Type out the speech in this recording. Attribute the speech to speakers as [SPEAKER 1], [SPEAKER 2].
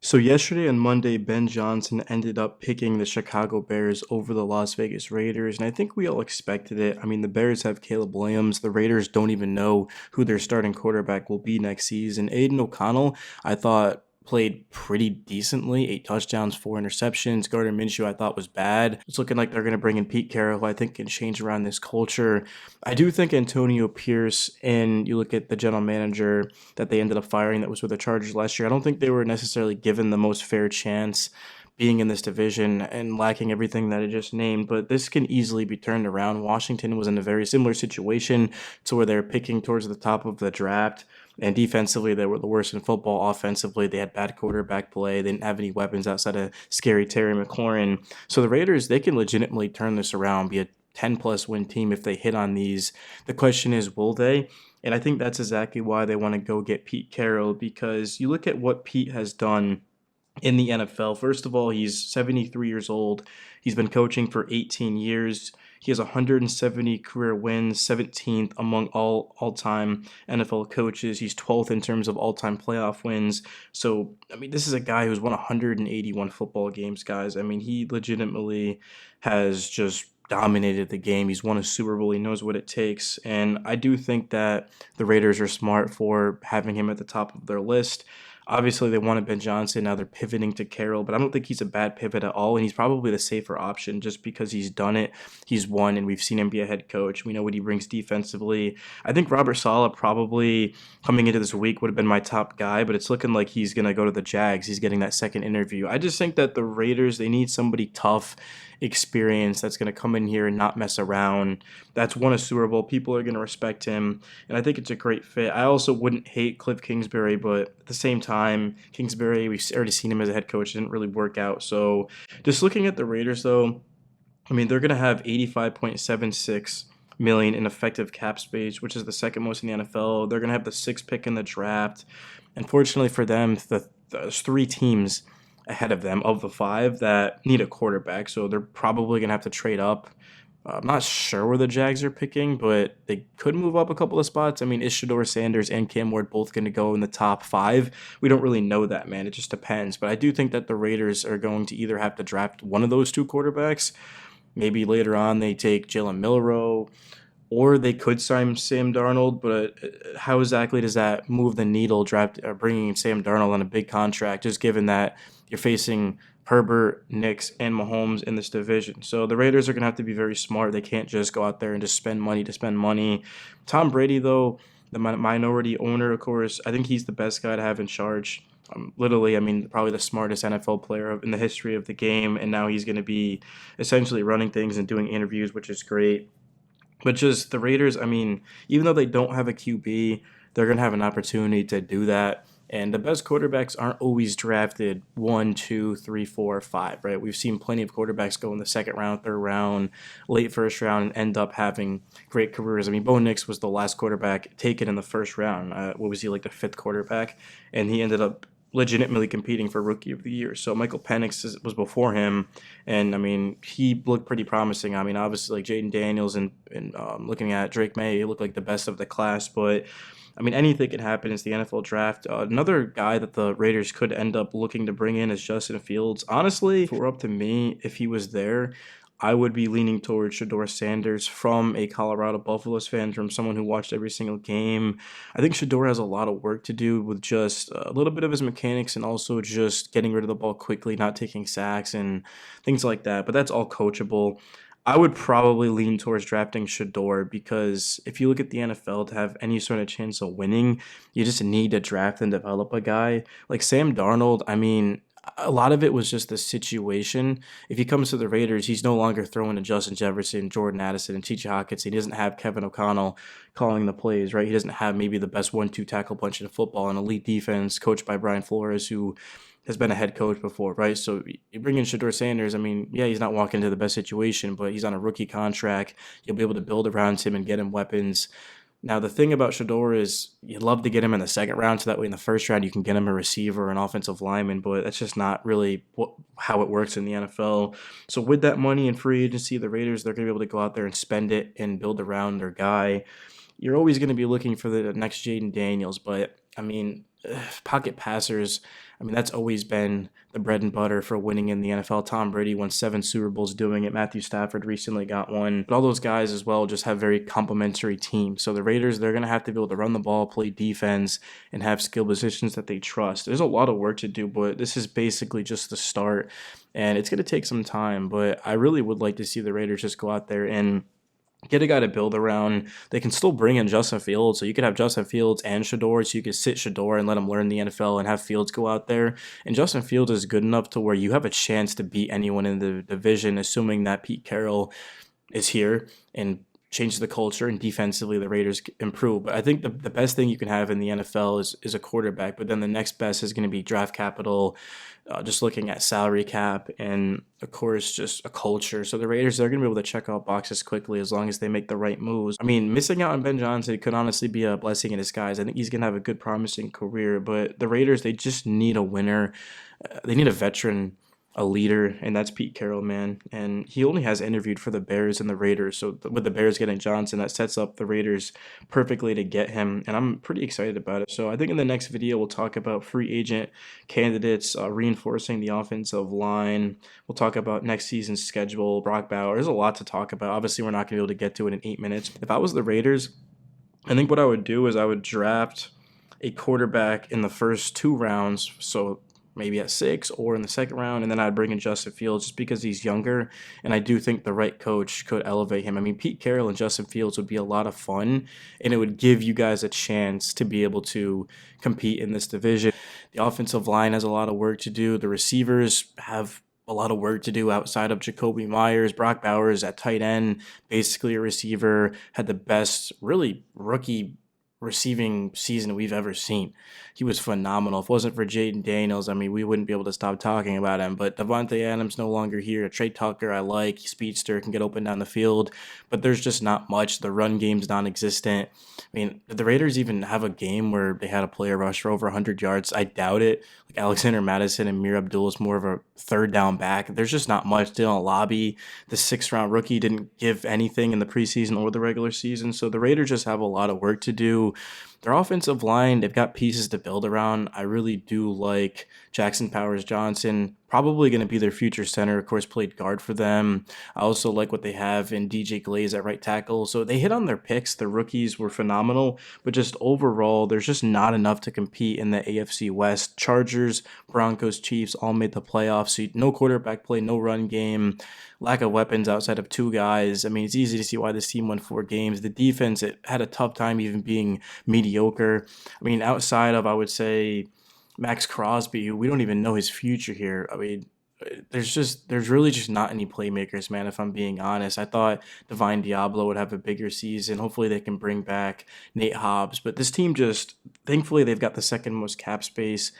[SPEAKER 1] So yesterday and Monday, Ben Johnson ended up picking the Chicago Bears over the Las Vegas Raiders, and I think we all expected it. I mean, the Bears have Caleb Williams. The Raiders don't even know who their starting quarterback will be next season. Aiden O'Connell, I thought played pretty decently. 8 touchdowns, 4 interceptions. Gardner Minshew, I thought was bad. It's looking like they're going to bring in Pete Carroll, who I think can change around this culture. I do think Antonio Pierce, and you look at the general manager that they ended up firing that was with the Chargers last year. I don't think they were necessarily given the most fair chance being in this division and lacking everything that I just named, but this can easily be turned around. Washington was in a very similar situation to where they're picking towards the top of the draft. And defensively, they were the worst in football. Offensively, they had bad quarterback play. They didn't have any weapons outside of scary Terry McLaurin. So the Raiders, they can legitimately turn this around, be a 10 plus win team if they hit on these. The question is, will they? And I think that's exactly why they want to go get Pete Carroll, because you look at what Pete has done in the NFL. First of all, he's 73 years old. He's been coaching for 18 years. He has 170 career wins, 17th among all-time NFL coaches. He's 12th in terms of all-time playoff wins. So, I mean, this is a guy who's won 181 football games, guys. I mean, he legitimately has just dominated the game. He's won a Super Bowl. He knows what it takes. And I do think that the Raiders are smart for having him at the top of their list. Obviously, they wanted Ben Johnson. Now they're pivoting to Carroll, but I don't think he's a bad pivot at all. And he's probably the safer option just because he's done it. He's won, and we've seen him be a head coach. We know what he brings defensively. I think Robert Saleh probably coming into this week would have been my top guy, but it's looking like he's going to go to the Jags. He's getting that second interview. I just think that the Raiders, they need somebody tough, experience that's going to come in here and not mess around. That's won a Super Bowl. People are going to respect him, and I think it's a great fit. I also wouldn't hate Cliff Kingsbury, but at the same time, Kingsbury, we've already seen him as a head coach. It didn't really work out. So just looking at the Raiders, though, I mean, they're going to have 85.76 million in effective cap space, which is the second most in the NFL. They're going to have the sixth pick in the draft. Unfortunately for them, there's three teams ahead of them of the five that need a quarterback, so they're probably going to have to trade up. I'm not sure where the Jags are picking, but they could move up a couple of spots. I mean, is Shador Sanders and Cam Ward both going to go in the top five? We don't really know that, man. It just depends. But I do think that the Raiders are going to either have to draft one of those two quarterbacks. Maybe later on they take Jalen Milroe, or they could sign Sam Darnold. But how exactly does that move the needle? Bringing in Sam Darnold on a big contract, just given that you're facing Herbert, Knicks, and Mahomes in this division. So the Raiders are going to have to be very smart. They can't just go out there and just spend money to spend money. Tom Brady, though, the minority owner, of course, I think he's the best guy to have in charge. Literally, I mean, probably the smartest NFL player in the history of the game. And now he's going to be essentially running things and doing interviews, which is great. But just the Raiders, I mean, even though they don't have a QB, they're going to have an opportunity to do that. And the best quarterbacks aren't always drafted one, two, three, four, five, right? We've seen plenty of quarterbacks go in the second round, third round, late first round, and end up having great careers. I mean, Bo Nix was the last quarterback taken in the first round. What was he, like the fifth quarterback? And he ended up legitimately competing for Rookie of the Year. So Michael Penix was before him, and I mean he looked pretty promising. I mean, obviously like Jaden Daniels and looking at Drake May, he looked like the best of the class, but. I mean, anything can happen. It's the NFL draft. Another guy that the Raiders could end up looking to bring in is Justin Fields. Honestly, if it were up to me, if he was there, I would be leaning towards Shador Sanders from a Colorado Buffaloes fan, from someone who watched every single game. I think Shador has a lot of work to do with just a little bit of his mechanics and also just getting rid of the ball quickly, not taking sacks and things like that. But that's all coachable. I would probably lean towards drafting Shador because if you look at the NFL to have any sort of chance of winning, you just need to draft and develop a guy. Like Sam Darnold, I mean, a lot of it was just the situation. If he comes to the Raiders, he's no longer throwing to Justin Jefferson, Jordan Addison, and T.J. Hawkins. He doesn't have Kevin O'Connell calling the plays, right? He doesn't have maybe the best 1-2 tackle punch in football, an elite defense coached by Brian Flores, who has been a head coach before, right? So you bring in Shador Sanders. I mean, yeah, he's not walking into the best situation, but he's on a rookie contract. You'll be able to build around him and get him weapons. Now, the thing about Shador is you'd love to get him in the second round, so that way in the first round you can get him a receiver or an offensive lineman, but that's just not really how it works in the NFL. So with that money in free agency, the Raiders, they're going to be able to go out there and spend it and build around their guy. You're always going to be looking for the next Jaden Daniels, but I mean, pocket passers. I mean, that's always been the bread and butter for winning in the NFL. Tom Brady won 7 Super Bowls doing it. Matthew Stafford recently got one. But all those guys as well just have very complementary teams. So the Raiders, they're going to have to be able to run the ball, play defense, and have skill positions that they trust. There's a lot of work to do, but this is basically just the start. And it's going to take some time, but I really would like to see the Raiders just go out there and get a guy to build around. They can still bring in Justin Fields, so you could have Justin Fields and Shador, so you could sit Shador and let him learn the NFL and have Fields go out there. And Justin Fields is good enough to where you have a chance to beat anyone in the division, assuming that Pete Carroll is here and change the culture, and defensively the Raiders improve. But I think the best thing you can have in the NFL is a quarterback, but then the next best is going to be draft capital, just looking at salary cap, and of course just a culture. So the Raiders, they're going to be able to check out boxes quickly as long as they make the right moves. I mean, missing out on Ben Johnson could honestly be a blessing in disguise. I think he's going to have a good promising career, but the Raiders, they just need a winner. They need a veteran, a leader, and that's Pete Carroll, man. And he only has interviewed for the Bears and the Raiders. So with the Bears getting Johnson, that sets up the Raiders perfectly to get him. And I'm pretty excited about it. So I think in the next video, we'll talk about free agent candidates, reinforcing the offensive line. We'll talk about next season's schedule, Brock Bowers. There's a lot to talk about. Obviously, we're not going to be able to get to it in 8 minutes. If I was the Raiders, I think what I would do is I would draft a quarterback in the first 2 rounds. So maybe at 6 or in the second round, and then I'd bring in Justin Fields just because he's younger, and I do think the right coach could elevate him. I mean, Pete Carroll and Justin Fields would be a lot of fun, and it would give you guys a chance to be able to compete in this division. The offensive line has a lot of work to do. The receivers have a lot of work to do outside of Jacoby Myers. Brock Bowers at tight end, basically a receiver, had the best, really, rookie receiving season we've ever seen. He was phenomenal. If it wasn't for Jaden Daniels, I mean, we wouldn't be able to stop talking about him. But Devontae Adams no longer here. Trey Tucker, I like. Speedster, can get open down the field. But there's just not much. The run game's non-existent. I mean, did the Raiders even have a game where they had a player rush for over 100 yards? I doubt it. Like Alexander Madison and Mir Abdul is more of a third down back. There's just not much. Dylan Lobby, the 6th-round rookie, didn't give anything in the preseason or the regular season. So the Raiders just have a lot of work to do. Their offensive line, they've got pieces to build around. I really do like Jackson Powers Johnson, probably going to be their future center. Of course, played guard for them. I also like what they have in DJ Glaze at right tackle. So they hit on their picks. The rookies were phenomenal, but just overall, there's just not enough to compete in the AFC West. Chargers, Broncos, Chiefs all made the playoffs. So no quarterback play, no run game, lack of weapons outside of 2 guys. I mean, it's easy to see why this team won 4 games. The defense, it had a tough time even being mediocre. I mean, outside of, I would say, Max Crosby, we don't even know his future here. I mean, there's really just not any playmakers, man, if I'm being honest. I thought Divine Diablo would have a bigger season. Hopefully they can bring back Nate Hobbs. But this team just, thankfully, they've got the second most cap space